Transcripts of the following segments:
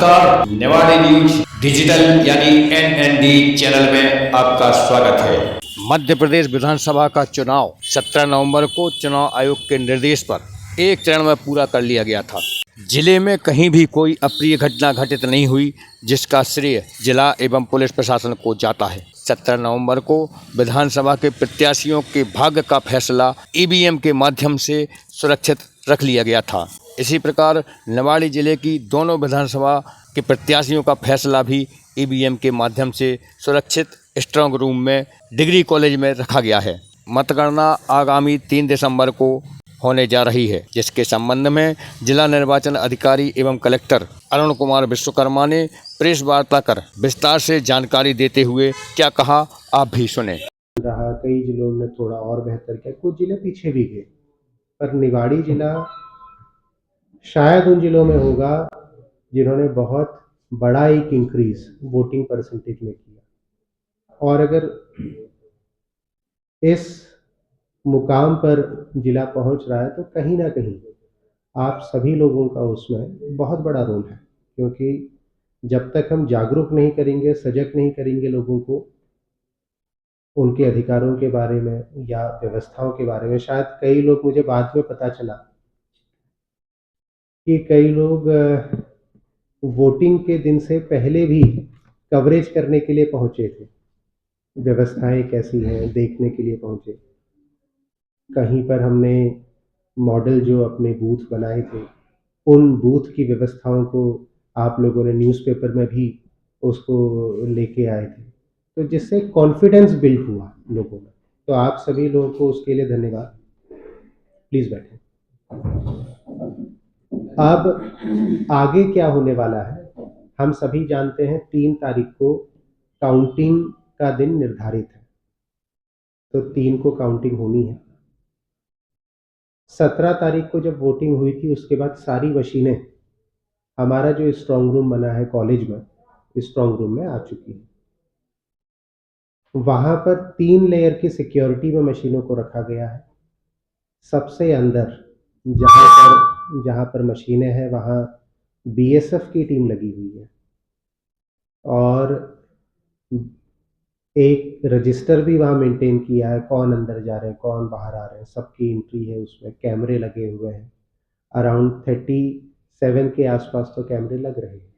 नमस्कार, Niwari news digital यानी NND channel में आपका स्वागत है। मध्य प्रदेश विधानसभा का चुनाव 17 नवंबर को चुनाव आयोग के निर्देश पर एक चरण में पूरा कर लिया गया था। जिले में कहीं भी कोई अप्रिय घटना घटित नहीं हुई, जिसका श्रेय जिला एवं पुलिस प्रशासन को जाता है। 17 नवंबर को विधानसभा के प्रत्याशियों के भाग्य का फैसला EVM के माध्यम से सुरक्षित रख लिया गया था। इसी प्रकार निवाड़ी जिले की दोनों विधानसभा के प्रत्याशियों का फैसला भी EVM के माध्यम से सुरक्षित स्ट्रांग रूम में डिग्री कॉलेज में रखा गया है। मतगणना आगामी 3 दिसंबर को होने जा रही है, जिसके संबंध में जिला निर्वाचन अधिकारी एवं कलेक्टर अरुण कुमार विश्वकर्मा ने प्रेस वार्ता कर विस्तार से जानकारी देते हुए क्या कहा, आप भी सुने। कई जिलों ने थोड़ा और बेहतर किया, कुछ जिले पीछे भी गए, पर निवाड़ी जिला शायद उन जिलों में होगा जिन्होंने बहुत बड़ा एक इंक्रीज वोटिंग परसेंटेज में किया। और अगर इस मुकाम पर जिला पहुंच रहा है तो कहीं ना कहीं आप सभी लोगों का उसमें बहुत बड़ा रोल है, क्योंकि जब तक हम जागरूक नहीं करेंगे, सजग नहीं करेंगे लोगों को उनके अधिकारों के बारे में या व्यवस्थाओं के बारे में, शायद कई लोग, मुझे बाद में पता चला कि कई लोग वोटिंग के दिन से पहले भी कवरेज करने के लिए पहुंचे थे, व्यवस्थाएं कैसी हैं देखने के लिए पहुंचे। कहीं पर हमने मॉडल जो अपने बूथ बनाए थे, उन बूथ की व्यवस्थाओं को आप लोगों ने न्यूज़पेपर में भी उसको लेके आए थे, तो जिससे कॉन्फिडेंस बिल्ड हुआ लोगों में। तो आप सभी लोगों को उसके लिए धन्यवाद। प्लीज़ बैठें। अब आगे क्या होने वाला है, हम सभी जानते हैं 3 तारीख को काउंटिंग का दिन निर्धारित है, तो 3 को काउंटिंग होनी है। 17 तारीख को जब वोटिंग हुई थी, उसके बाद सारी मशीनें हमारा जो स्ट्रांग रूम बना है कॉलेज में, स्ट्रांग रूम में आ चुकी है। वहाँ पर 3 लेयर की सिक्योरिटी में मशीनों को रखा गया है। सबसे अंदर जहाँ पर मशीनें हैं वहाँ BSF की टीम लगी हुई है, और एक रजिस्टर भी वहाँ मेंटेन किया है, कौन अंदर जा रहे हैं, कौन बाहर आ रहे हैं, सबकी एंट्री है। उसमें कैमरे लगे हुए हैं, अराउंड 37 के आसपास तो कैमरे लग रहे हैं,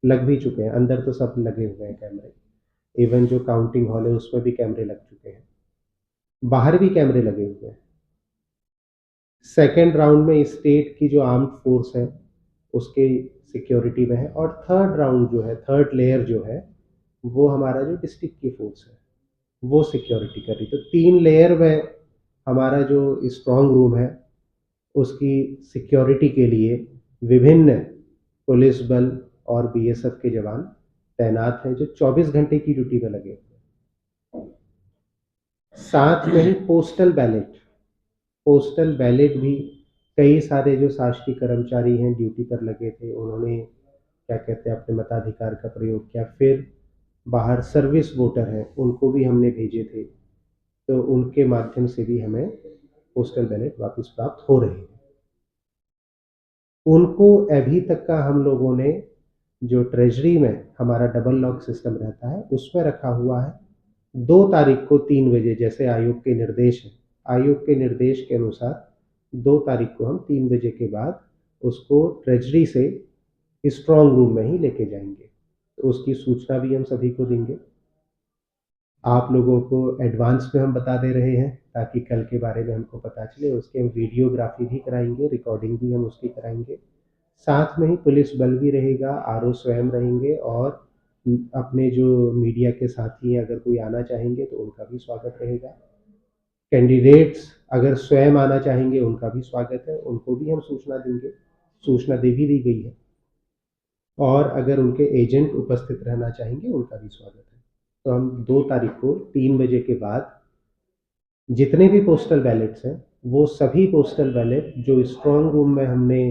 लग भी चुके हैं। अंदर तो सब लगे हुए हैं कैमरे, इवन जो काउंटिंग हॉल है उसमें भी कैमरे लग चुके हैं, बाहर भी कैमरे लगे हुए हैं। सेकेंड राउंड में स्टेट की जो आर्म्ड फोर्स है उसके सिक्योरिटी में है, और थर्ड राउंड जो है, थर्ड लेयर जो है, वो हमारा जो डिस्ट्रिक्ट की फोर्स है वो सिक्योरिटी कर रही। तो 3 लेयर में हमारा जो स्ट्रांग रूम है उसकी सिक्योरिटी के लिए विभिन्न पुलिस बल और BSF के जवान तैनात हैं, जो 24 घंटे की ड्यूटी में लगे हुए हैं। साथ में ही पोस्टल बैलेट भी कई सारे जो शासकीय कर्मचारी हैं ड्यूटी पर लगे थे, उन्होंने क्या कहते हैं अपने मताधिकार का प्रयोग किया। फिर बाहर सर्विस वोटर हैं, उनको भी हमने भेजे थे, तो उनके माध्यम से भी हमें पोस्टल बैलेट वापस प्राप्त हो रहे हैं। उनको अभी तक का हम लोगों ने जो ट्रेजरी में हमारा डबल लॉक सिस्टम रहता है उसमें रखा हुआ है। 2 तारीख को 3 बजे, जैसे आयोग के निर्देश है, आयोग के निर्देश के अनुसार 2 तारीख को हम 3 बजे के बाद उसको ट्रेजरी से स्ट्रांग रूम में ही लेके जाएंगे, तो उसकी सूचना भी हम सभी को देंगे। आप लोगों को एडवांस में हम बता दे रहे हैं ताकि कल के बारे में हमको पता चले। उसके हम वीडियोग्राफी भी कराएंगे, रिकॉर्डिंग भी हम उसकी कराएंगे। साथ में ही पुलिस बल भी रहेगा, RO स्वयं रहेंगे, और अपने जो मीडिया के साथी हैं अगर कोई आना चाहेंगे तो उनका भी स्वागत रहेगा। कैंडिडेट्स अगर स्वयं आना चाहेंगे उनका भी स्वागत है, उनको भी हम सूचना देंगे, सूचना दे भी दी गई है। और अगर उनके एजेंट उपस्थित रहना चाहेंगे उनका भी स्वागत है। तो हम 2 तारीख को 3 बजे के बाद जितने भी पोस्टल बैलेट्स हैं वो सभी पोस्टल बैलेट जो स्ट्रांग रूम में हमने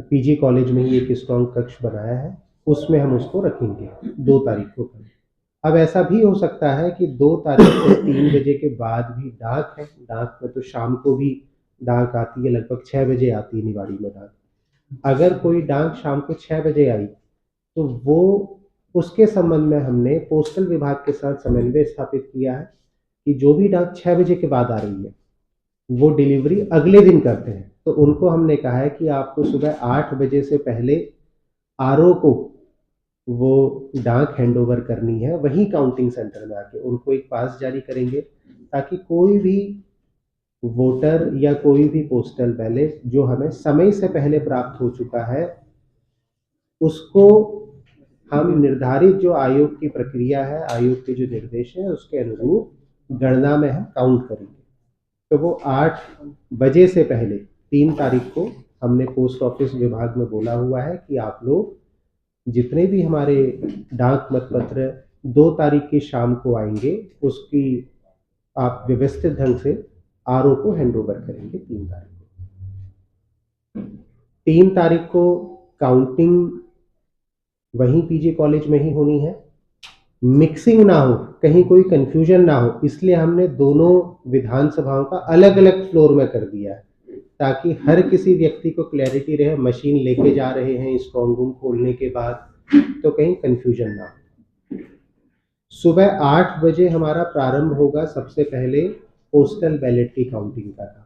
PG कॉलेज में ही एक स्ट्रांग कक्ष बनाया है उसमें हम उसको रखेंगे 2 तारीख को कल। अब ऐसा भी हो सकता है कि 2 तारीख को 3 बजे के बाद भी डाक है, डाक में तो शाम को भी डाक आती है, लगभग 6 बजे आती है निवाड़ी में डाक। अगर कोई डाक शाम को 6 बजे आई तो वो उसके संबंध में हमने पोस्टल विभाग के साथ समन्वय स्थापित किया है कि जो भी डाक 6 बजे के बाद आ रही है वो डिलीवरी अगले दिन करते हैं। तो उनको हमने कहा है कि आपको सुबह 8 बजे से पहले आरओ को वो डाक हैंडओवर करनी है, वहीं काउंटिंग सेंटर में आके उनको एक पास जारी करेंगे ताकि कोई भी वोटर या कोई भी पोस्टल बैलेट जो हमें समय से पहले प्राप्त हो चुका है उसको हम निर्धारित जो आयोग की प्रक्रिया है, आयोग के जो निर्देश है उसके अनुरूप गणना में हम काउंट करेंगे। तो वो 8 बजे से पहले 3 तारीख को हमने पोस्ट ऑफिस विभाग में बोला हुआ है कि आप लोग जितने भी हमारे डाक मतपत्र 2 तारीख की शाम को आएंगे उसकी आप व्यवस्थित ढंग से आरओ को हैंड ओवर करेंगे 3 तारीख को। 3 तारीख को काउंटिंग वहीं पीजी कॉलेज में ही होनी है, मिक्सिंग ना हो, कहीं कोई कंफ्यूजन ना हो, इसलिए हमने दोनों विधानसभाओं का अलग अलग फ्लोर में कर दिया है ताकि हर किसी व्यक्ति को क्लैरिटी रहे। मशीन लेके जा रहे हैं स्ट्रॉन्ग रूम खोलने के बाद तो कहीं कंफ्यूजन ना हो। सुबह 8 बजे हमारा प्रारंभ होगा सबसे पहले पोस्टल बैलेट की काउंटिंग का काम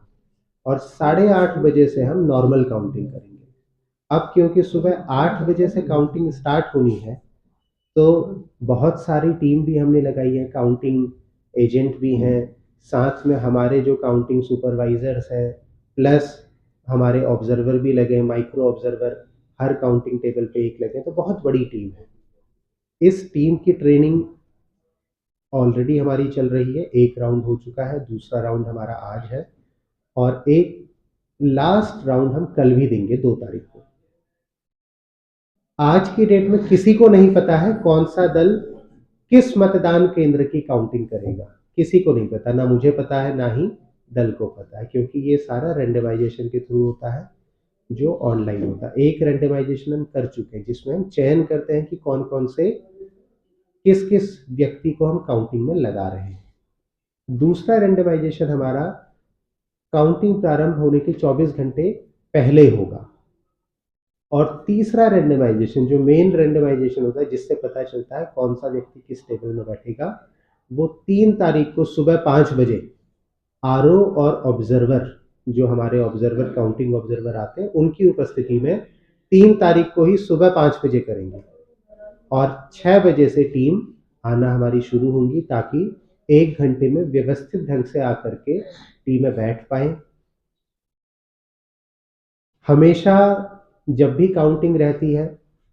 और 8:30 बजे से हम नॉर्मल काउंटिंग करेंगे। अब क्योंकि सुबह 8 बजे से काउंटिंग स्टार्ट होनी है तो बहुत सारी टीम भी हमने लगाई है, काउंटिंग एजेंट भी हैं, साथ में हमारे जो काउंटिंग सुपरवाइजर्स हैं प्लस हमारे ऑब्जर्वर भी लगे हैं, माइक्रो ऑब्जर्वर हर काउंटिंग टेबल पे एक लगे हैं, तो बहुत बड़ी टीम है। इस टीम की ट्रेनिंग ऑलरेडी हमारी चल रही है, एक राउंड हो चुका है, दूसरा राउंड हमारा आज है और एक लास्ट राउंड हम कल भी देंगे 2 तारीख को। आज की डेट में किसी को नहीं पता है कौन सा दल किस मतदान केंद्र की काउंटिंग करेगा, किसी को नहीं पता, ना मुझे पता है ना ही दल को पता है, क्योंकि ये सारा रैंडमाइजेशन के थ्रू होता है जो ऑनलाइन होता है। एक रैंडमाइजेशन हम कर चुके हैं जिसमें हम चयन करते हैं कि कौन कौन से किस किस व्यक्ति को हम काउंटिंग में लगा रहे हैं। दूसरा रैंडमाइजेशन हमारा काउंटिंग प्रारंभ होने के 24 घंटे पहले होगा और तीसरा रैंडमाइजेशन जो मेन रैंडमाइजेशन होता है जिससे पता चलता है कौन सा व्यक्ति किस टेबल में बैठेगा, वो 3 तारीख को सुबह 5 बजे आरओ और ऑब्जर्वर जो हमारे ऑब्जर्वर काउंटिंग ऑब्जर्वर आते हैं उनकी उपस्थिति में 3 तारीख को ही सुबह 5 बजे करेंगे और 6 बजे से टीम आना हमारी शुरू होंगी ताकि 1 घंटे में व्यवस्थित ढंग से आकर के टीमें बैठ पाए। हमेशा जब भी काउंटिंग रहती है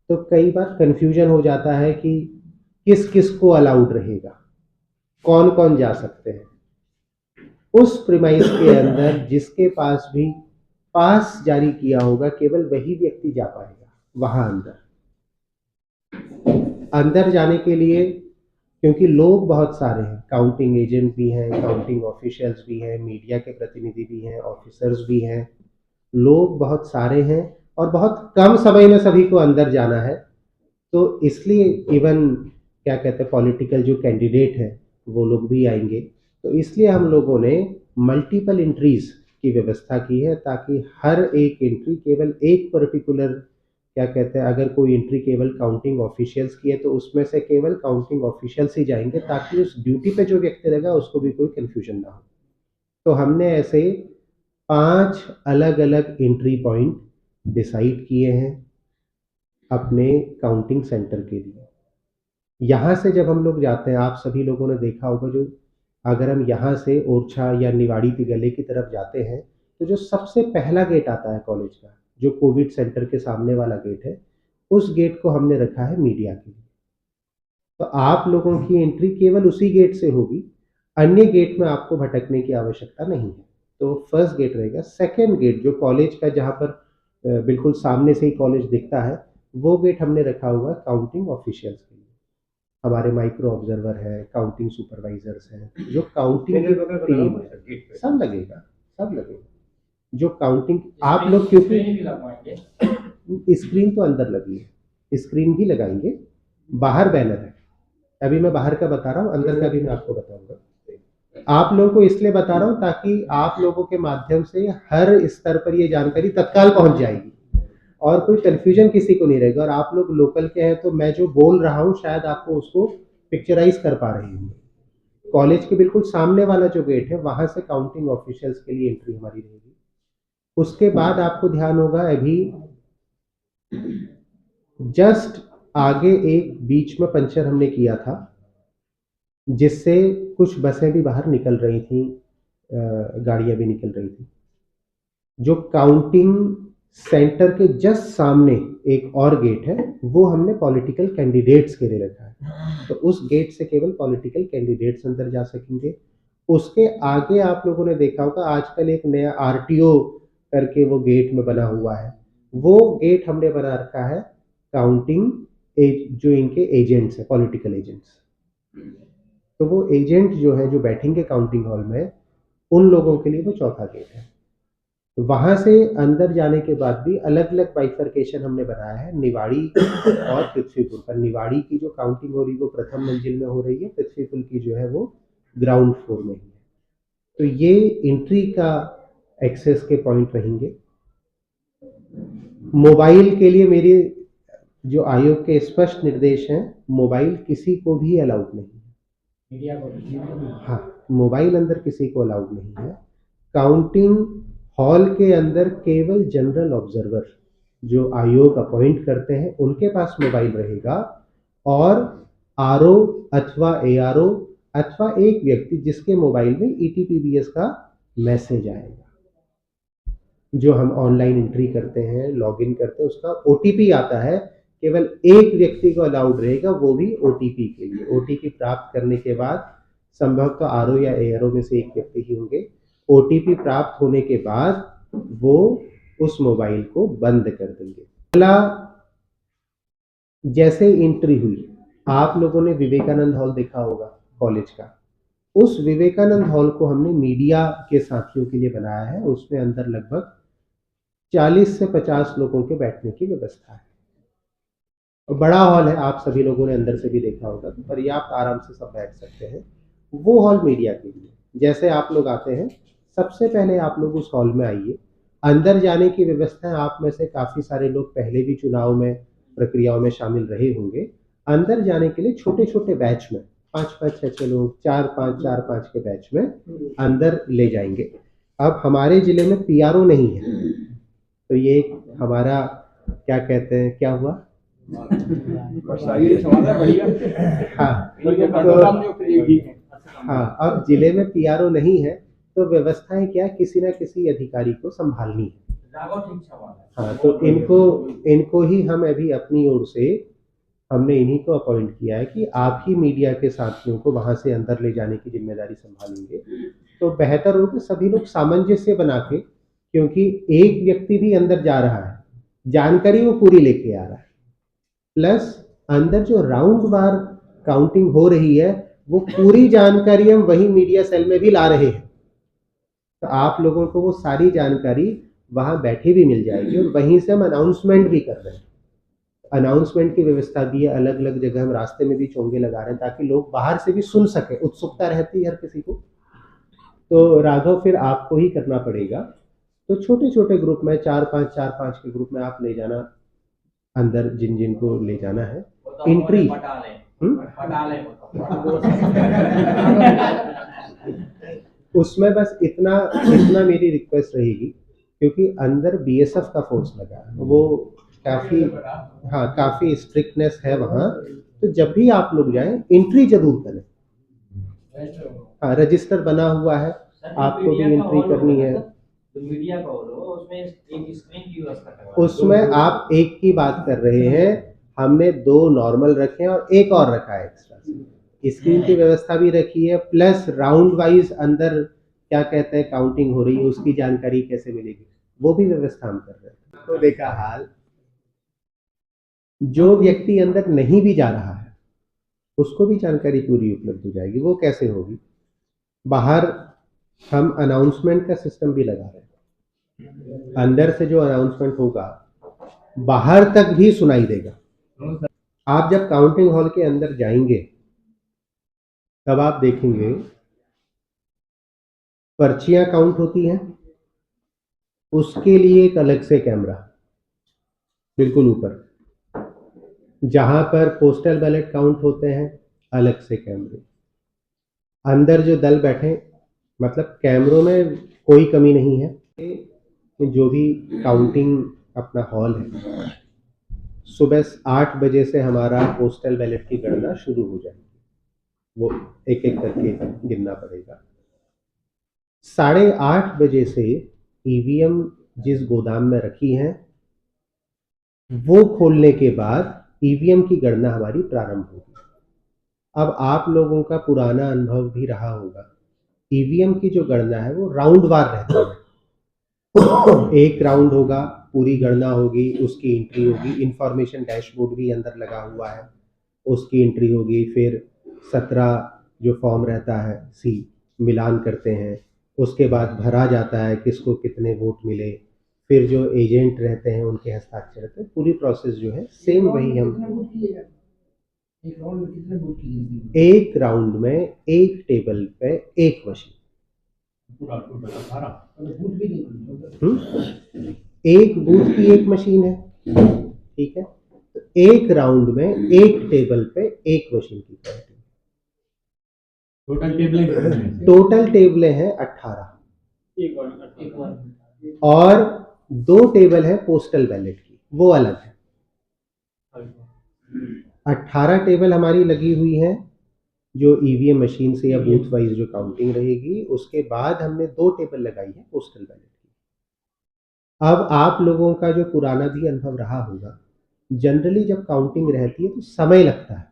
तो कई बार कंफ्यूजन हो जाता है कि किस किस को अलाउड रहेगा, कौन कौन जा सकते हैं। उस प्रीमाइस के अंदर जिसके पास भी पास जारी किया होगा केवल वही व्यक्ति जा पाएगा वहां अंदर जाने के लिए, क्योंकि लोग बहुत सारे हैं, काउंटिंग एजेंट भी हैं, काउंटिंग ऑफिशियल्स भी हैं, मीडिया के प्रतिनिधि भी हैं, ऑफिसर्स भी हैं, लोग बहुत सारे हैं और बहुत कम समय में सभी को अंदर जाना है। तो इसलिए इवन क्या कहते हैं पॉलिटिकल जो कैंडिडेट है वो लोग भी आएंगे, तो इसलिए हम लोगों ने मल्टीपल एंट्रीज की व्यवस्था की है ताकि हर एक एंट्री केवल एक पर्टिकुलर क्या कहते हैं, अगर कोई एंट्री केवल काउंटिंग ऑफिशियल्स की है तो उसमें से केवल काउंटिंग ऑफिशियल्स ही जाएंगे ताकि उस ड्यूटी पे जो व्यक्ति रहेगा उसको भी कोई कंफ्यूजन ना हो। तो हमने ऐसे 5 अलग अलग एंट्री पॉइंट डिसाइड किए हैं अपने काउंटिंग सेंटर के लिए। यहाँ से जब हम लोग जाते हैं, आप सभी लोगों ने देखा होगा, जो अगर हम यहाँ से ओरछा या निवाड़ी तिगले की तरफ जाते हैं तो जो सबसे पहला गेट आता है कॉलेज का, जो कोविड सेंटर के सामने वाला गेट है, उस गेट को हमने रखा है मीडिया के लिए। तो आप लोगों की एंट्री केवल उसी गेट से होगी, अन्य गेट में आपको भटकने की आवश्यकता नहीं है। तो फर्स्ट गेट रहेगा। सेकेंड गेट जो कॉलेज का, जहाँ पर बिल्कुल सामने से ही कॉलेज दिखता है, वो गेट हमने रखा हुआ है काउंटिंग ऑफिशियल्स के लिए। हमारे माइक्रो ऑब्जर्वर है, काउंटिंग सुपरवाइजर्स हैं, जो काउंटिंग टीम है, सब लगेगा, सब लगेगा। जो काउंटिंग आप लोग, क्योंकि स्क्रीन तो अंदर लगी है, स्क्रीन भी लगाएंगे, बाहर बैनर है, अभी मैं बाहर का बता रहा हूँ, अंदर का भी मैं आपको बताऊंगा। आप लोगों को इसलिए बता रहा हूँ ताकि आप लोगों के माध्यम से हर स्तर पर ये जानकारी तत्काल पहुंच जाएगी और कोई कन्फ्यूजन किसी को नहीं रहेगा। और आप लोग लोकल के हैं तो मैं जो बोल रहा हूँ शायद आपको उसको पिक्चराइज कर पा रहे होंगे। कॉलेज के बिल्कुल सामने वाला जो गेट है वहां से काउंटिंग ऑफिशियल्स के लिए एंट्री हमारी रहेगी। उसके बाद आपको ध्यान होगा अभी जस्ट आगे एक बीच में पंचर हमने किया था, जिससे कुछ बसें भी बाहर निकल रही थी, गाड़ियां भी निकल रही थी। जो काउंटिंग सेंटर के जस्ट सामने एक और गेट है वो हमने पॉलिटिकल कैंडिडेट्स के लिए रखा है, तो उस गेट से केवल पॉलिटिकल कैंडिडेट्स अंदर जा सकेंगे। उसके आगे आप लोगों ने देखा होगा आजकल एक नया आरटीओ करके वो गेट में बना हुआ है, वो गेट हमने बना रखा है काउंटिंग जो इनके एजेंट्स है, पॉलिटिकल एजेंट्स। तो वो एजेंट जो है जो बैठेंगे काउंटिंग हॉल में, उन लोगों के लिए वो चौथा गेट है। वहां से अंदर जाने के बाद भी अलग अलग बाइफर्केशन हमने बनाया है, निवाड़ी और पृथ्वीपुर पर। निवाड़ी की जो काउंटिंग हो रही है वो प्रथम मंजिल में हो रही है, पृथ्वीपुर की जो है वो ग्राउंड फ्लोर में ही है। तो ये एंट्री का एक्सेस के पॉइंट रहेंगे। मोबाइल के लिए मेरे जो आयोग के स्पष्ट निर्देश हैं, मोबाइल किसी को भी अलाउड नहीं है। मीडिया को, हाँ, मोबाइल अंदर किसी को अलाउड नहीं है। काउंटिंग हॉल के अंदर केवल जनरल ऑब्जर्वर जो आयोग अपॉइंट करते हैं उनके पास मोबाइल रहेगा, और आरओ अथवा एआरओ अथवा एक व्यक्ति जिसके मोबाइल में ईटीपीबीएस का मैसेज आएगा, जो हम ऑनलाइन एंट्री करते हैं, लॉगिन करते हैं, उसका ओटीपी आता है, केवल एक व्यक्ति को अलाउड रहेगा, वो भी ओटीपी के लिए। ओटीपी प्राप्त करने के बाद संभवतः आरओ या एआरओ में से एक व्यक्ति ही होंगे। ओटीपी प्राप्त होने के बाद वो उस मोबाइल को बंद कर देंगे। अगला, जैसे एंट्री हुई, आप लोगों ने विवेकानंद हॉल देखा होगा कॉलेज का, उस विवेकानंद हॉल को हमने मीडिया के साथियों के लिए बनाया है। उसमें अंदर लगभग 40 से 50 लोगों के बैठने की व्यवस्था है। बड़ा हॉल है, आप सभी लोगों ने अंदर से भी देखा होगा, तो पर्याप्त आराम से सब बैठ सकते हैं। वो हॉल मीडिया के लिए। जैसे आप लोग आते हैं, सबसे पहले आप लोग उस हॉल में आइए। अंदर जाने की व्यवस्था है, आप में से काफी सारे लोग पहले भी चुनाव में प्रक्रियाओं में शामिल रहे होंगे। अंदर जाने के लिए छोटे छोटे बैच में 5-5, 6-6 लोग 4-5 के बैच में अंदर ले जाएंगे। अब हमारे जिले में पीआरओ नहीं है, तो ये हमारा क्या कहते हैं, क्या हुआ, हाँ, अब जिले में पीआरओ नहीं है तो व्यवस्थाएं क्या, किसी ना किसी अधिकारी को संभालनी है। हाँ, तो इनको ही हम अभी अपनी ओर से हमने इन्हीं को अपॉइंट किया है कि आप ही मीडिया के साथियों को वहां से अंदर ले जाने की जिम्मेदारी संभालेंगे। तो बेहतर हो कि सभी लोग सामंजस्य बना के, क्योंकि एक व्यक्ति भी अंदर जा रहा है, जानकारी वो पूरी लेके आ रहा है, प्लस अंदर जो राउंड बार काउंटिंग हो रही है वो पूरी जानकारी हम वही मीडिया सेल में भी ला रहे हैं। तो आप लोगों को वो सारी जानकारी वहां बैठे भी मिल जाएगी, और वहीं से हम अनाउंसमेंट भी कर रहे हैं। अनाउंसमेंट की व्यवस्था भी है, अलग अलग जगह हम रास्ते में भी चोंगे लगा रहे हैं ताकि लोग बाहर से भी सुन सके। उत्सुकता रहती है हर किसी को। तो राघव, फिर आपको ही करना पड़ेगा। तो छोटे छोटे ग्रुप में 4-5 के ग्रुप में आप ले जाना अंदर, जिन जिन को ले जाना है। एंट्री उसमें बस इतना मेरी रिक्वेस्ट रहेगी, क्योंकि अंदर बीएसएफ का फोर्स लगा है, वो काफी स्ट्रिक्टनेस है वहाँ। तो जब भी आप लोग जाएं एंट्री जरूर करें। हाँ, रजिस्टर बना हुआ है, आपको भी एंट्री करनी है। मीडिया का उसमें एक स्क्रीन की व्यवस्था करवा, उसमें आप एक की बात कर रहे हैं, हमने 2 नॉर्मल रखे हैं और एक और रखा है एक्स्ट्रा। स्क्रीन की व्यवस्था भी रखी है, प्लस राउंड वाइज अंदर क्या कहते हैं काउंटिंग हो रही है, उसकी जानकारी कैसे मिलेगी वो भी व्यवस्था हम कर रहे हैं। तो देखा हाल, जो व्यक्ति अंदर नहीं भी जा रहा है उसको भी जानकारी पूरी उपलब्ध हो जाएगी। वो कैसे होगी, बाहर हम अनाउंसमेंट का सिस्टम भी लगा रहे हैं। अंदर से जो अनाउंसमेंट होगा बाहर तक भी सुनाई देगा। आप जब काउंटिंग हॉल के अंदर जाएंगे तब आप देखेंगे पर्चियां काउंट होती हैं, उसके लिए एक अलग से कैमरा, बिल्कुल ऊपर, जहां पर पोस्टल बैलेट काउंट होते हैं अलग से कैमरे, अंदर जो दल बैठे, मतलब कैमरों में कोई कमी नहीं है। जो भी काउंटिंग अपना हॉल है, सुबह 8 बजे से हमारा पोस्टल बैलेट की गणना शुरू हो जाएगी। वो एक एक करके गिनना पड़ेगा। 8:30 बजे से ईवीएम जिस गोदाम में रखी है वो खोलने के बाद ईवीएम की गणना हमारी प्रारंभ होगी। अब आप लोगों का पुराना अनुभव भी रहा होगा, ईवीएम की जो गणना है वो राउंड वार रहती है। एक राउंड होगा, पूरी गणना होगी, उसकी एंट्री होगी, इंफॉर्मेशन डैशबोर्ड भी अंदर लगा हुआ है, उसकी एंट्री होगी। फिर 17 जो फॉर्म रहता है सी मिलान करते हैं, उसके बाद भरा जाता है किसको कितने वोट मिले, फिर जो एजेंट रहते हैं उनके हस्ताक्षर रहते हैं। पूरी प्रोसेस जो है सेम वही हम एक राउंड में एक टेबल पे एक मशीन, एक बूथ की एक मशीन है, ठीक है। तो एक राउंड में एक टेबल पे एक मशीन की काउंटिंग। टोटल टेबलें हैं 18 और 2 टेबल है पोस्टल बैलेट की, वो अलग है। 18 टेबल हमारी लगी हुई है जो ईवीएम मशीन से या बूथ वाइज जो काउंटिंग रहेगी। उसके बाद हमने 2 टेबल लगाई है पोस्टल बैलेट की। अब आप लोगों का जो पुराना भी अनुभव रहा होगा, जनरली जब काउंटिंग रहती है तो समय लगता है,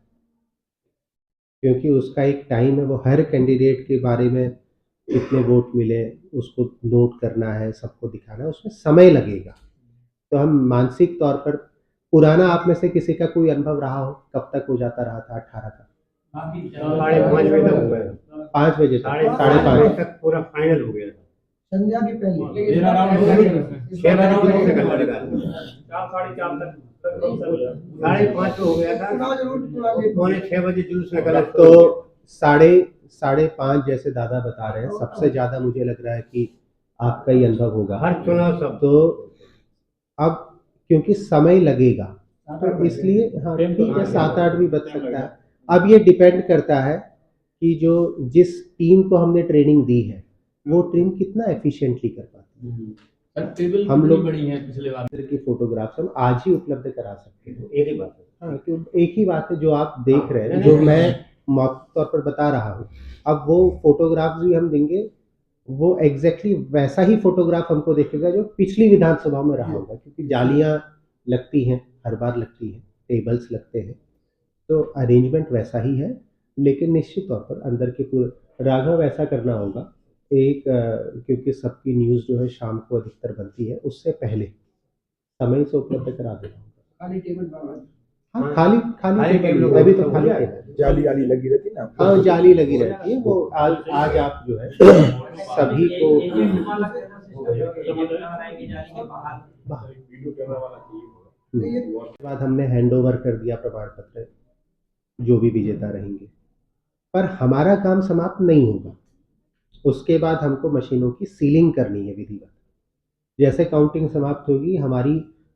क्योंकि उसका एक टाइम है। वो हर कैंडिडेट के बारे में कितने वोट मिले उसको नोट करना है, सबको दिखाना है, उसमें समय लगेगा। तो हम मानसिक तौर पर, पुराना आप में से किसी का कोई अनुभव रहा हो, कब तक हो जाता रहा था 18 का? 5:30 बजे तक हो गया, 5 बजे तक, 5:30 5:30 तक पूरा फाइनल हो गया था। संध्या के पहले 6 बजे जुलूस निकलने लगा, 5:30 हो गया था, 5:45 जुलूस निकला। तो 5:30 जैसे दादा बता रहे हैं, सबसे ज्यादा मुझे लग रहा है कि आपका ही अनुभव होगा हर चुनाव सब। तो अब क्योंकि समय लगेगा तो इसलिए, हाँ ठीक है, 7-8 भी बच सकता है। अब ये डिपेंड करता है कि जो जिस टीम को हमने ट्रेनिंग दी है वो टीम कितना एफिशिएंटली कर पाती है। हम लोग बड़ी हैं पिछले बार की फोटोग्राफ्स हम आज ही उपलब्ध करा सकते हैं। एक ही बात है। हाँ, तो एक ही बात है जो आप देख रहे हैं, जो मैं मौखिक तौर पर बता रहा हूँ। अब वो फोटोग्राफ्स भी हम देंगे, वो एग्जैक्टली वैसा ही फोटोग्राफ हमको देखेगा जो पिछली विधानसभा में रहा होगा, क्योंकि जालियां लगती हैं, हर बार लगती हैं, टेबल्स लगते हैं, तो अरेंजमेंट वैसा ही है। लेकिन निश्चित तौर पर अंदर के पूरे राघव ऐसा करना होगा एक, क्योंकि सबकी न्यूज़ जो है शाम को अधिकतर बनती है, उससे पहले समय से उपलब्ध करा देना होगा। खाली टेबल बाबा, हाँ, खाली खाली खाली टेबल टेबल अभी तो हो खाली गया। टेबल, जाली आली लगी रहती ना। हाँ जाली लगी रहती है। वो आज आप जो है सभी को उसके बाद हमने हैंड ओवर कर दिया प्रमाण पत्र, जो भी विजेता रहेंगे। पर हमारा काम समाप्त नहीं होगा, उसके बाद हमको मशीनों की सीलिंग करनी है विधिवत। जैसे काउंटिंग समाप्त होगी, हमारी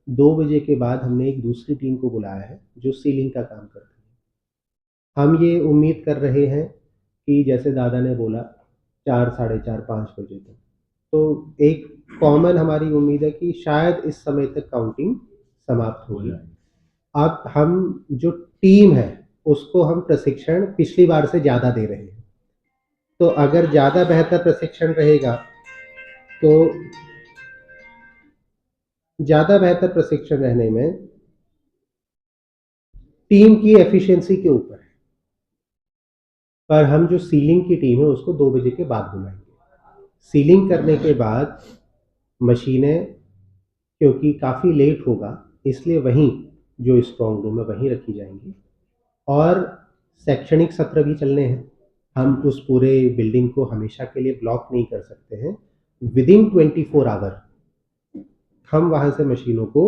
2 बजे के बाद हमने एक दूसरी टीम को बुलाया है जो सीलिंग का काम करती है। हम ये उम्मीद कर रहे हैं कि जैसे दादा ने बोला 4, साढ़े 4, 5 बजे तक, तो एक कॉमन हमारी उम्मीद है कि शायद इस समय तक काउंटिंग समाप्त होगी। अब हम जो टीम है उसको हम प्रशिक्षण पिछली बार से ज़्यादा दे रहे हैं, तो अगर ज़्यादा बेहतर प्रशिक्षण रहेगा तो ज़्यादा बेहतर प्रशिक्षण रहने में टीम की एफिशिएंसी के ऊपर है। पर हम जो सीलिंग की टीम है उसको 2 बजे के बाद बुलाएंगे। सीलिंग करने के बाद मशीनें, क्योंकि काफ़ी लेट होगा, इसलिए वहीं जो स्ट्रॉन्ग रूम है वहीं रखी जाएंगी। और शैक्षणिक सत्र भी चलने हैं, हम उस पूरे बिल्डिंग को हमेशा के लिए ब्लॉक नहीं कर सकते हैं। विदिन 24 आवर हम वहाँ से मशीनों को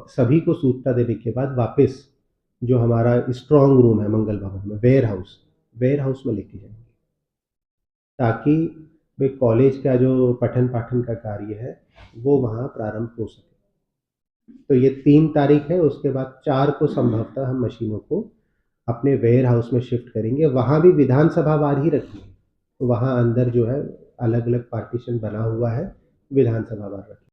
सभी को सूचना देने के बाद वापस जो हमारा स्ट्रॉन्ग रूम है मंगल भवन में, वेयर हाउस में लेके जाएंगे, ताकि वे कॉलेज का जो पठन पाठन का कार्य है वो वहाँ प्रारंभ हो सके। तो ये 3 तारीख है, उसके बाद 4 को संभवतः हम मशीनों को अपने वेयर हाउस में शिफ्ट करेंगे। वहाँ भी विधानसभा वार ही रखेंगे, तो वहाँ अंदर जो है अलग अलग पार्टीशन बना हुआ है, विधानसभा वार रखेंगे।